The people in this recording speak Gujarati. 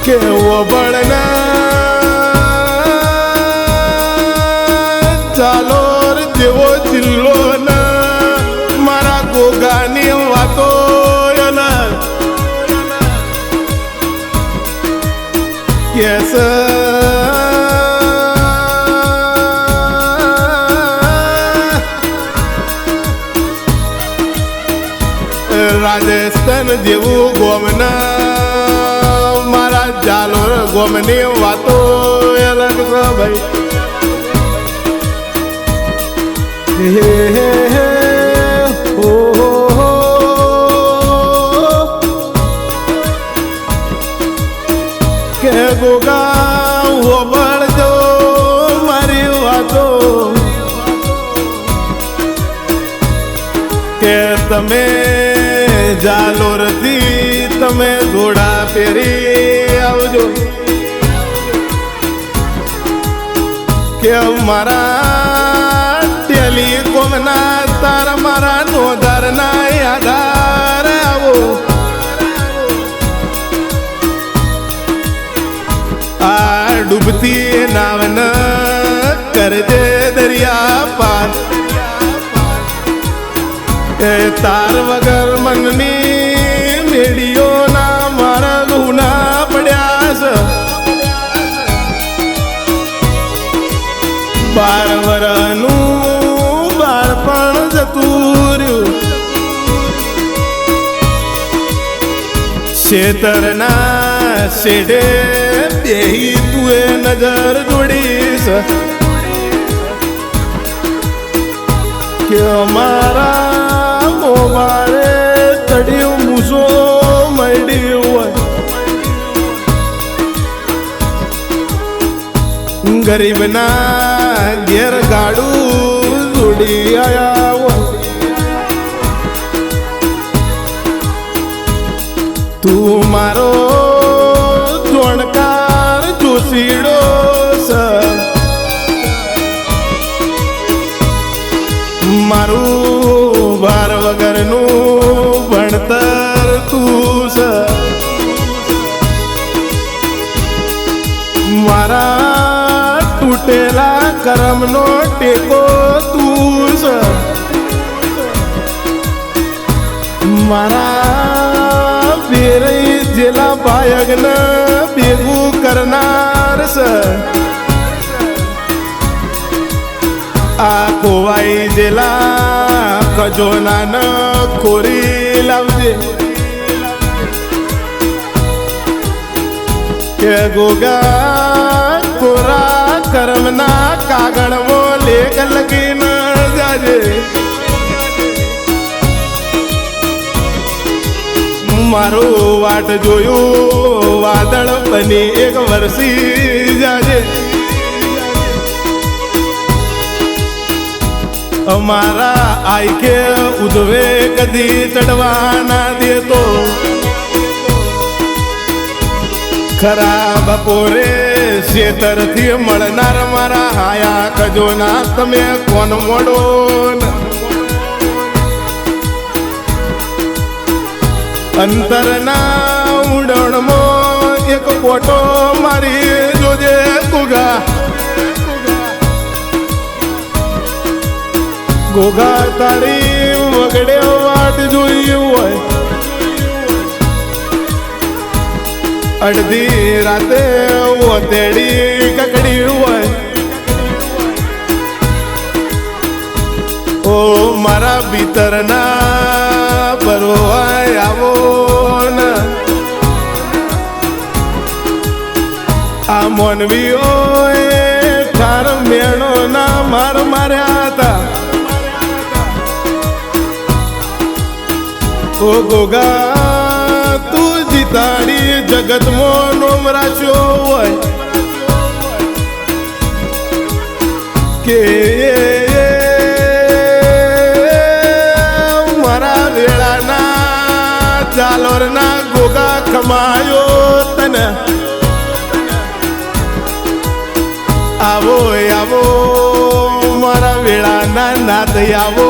કે ઓબળના ચાલોર જેવો જિલ્લો ના મારા ગોગાની વાતો કેસ રાજસ્થાન જેવું ગોમના મારા જાલોર ગોમની વાતો અલગ છે ભાઈ. હે હે હે હો હો કે ગોગા ઓબળજો મારી વાતો કે તમે જાલોરથી તમે ઘોડા પહેરી આવજો કે મારા ટેલિકોમના તાર મારા નોંધારના આધાર આવો. આ ડૂબતી નાવન કરજે દરિયા પાર તાર વગર મનની મેડીઓના મારા ગુના પડ્યા છે. 12 વર્ષનું બાળપણ જતું રહ્યું શેતરના શેઢે બેહી તુએ નજર જોડીશ કે અમારા મોબારે ચડ્યું મૂસો મળ્યું હોય. ગરીબના ઘેર ગાડું જોડી આયા હોય. તું મારો જોણકાર જોશીડો મારું બાર વગરનું ભણતર તું છે. મારા તૂટેલા કરમનો ટેકો તું છે. મારા બેરઈ જેલા બાયગને ભેગું કરનાર છે. આ ખોવાઈ જેલા ખજોના ન ખોરી લાવજે કે ગોગા કોરા કરમના કાગળમાં લેખ લગી ન જાજે. મારું વાટ જોયું વાદળ બની એક વરસી જાજે. અમારા આઈ કે ઉધવે કદી ચડવાના દેતો ખરા બપોરે શેતરથી મળનાર મારા હાયા કજોના તમે કોણ મોડો અંતરના ઉડણમાં એક કોટો મારી જોજે ગુગા. ગોગા તારી વગડે વાટ જોઈ હોય. અડધી રાતે ઓતેડી કકડી હોય. ઓ મારા ભીતરના બરોવાય આવો ને આ મોનવીઓ ઠાર મેણો ના માર માર્યા હતા. ઓ ગોગા તું જીતાડી જગતમાં નોમ રાખ્યો હોય કે મારા વેળાના ચાલોરના ગોગા કમાયો તને. આવો આવો મારા વેળાના નાથ આવો.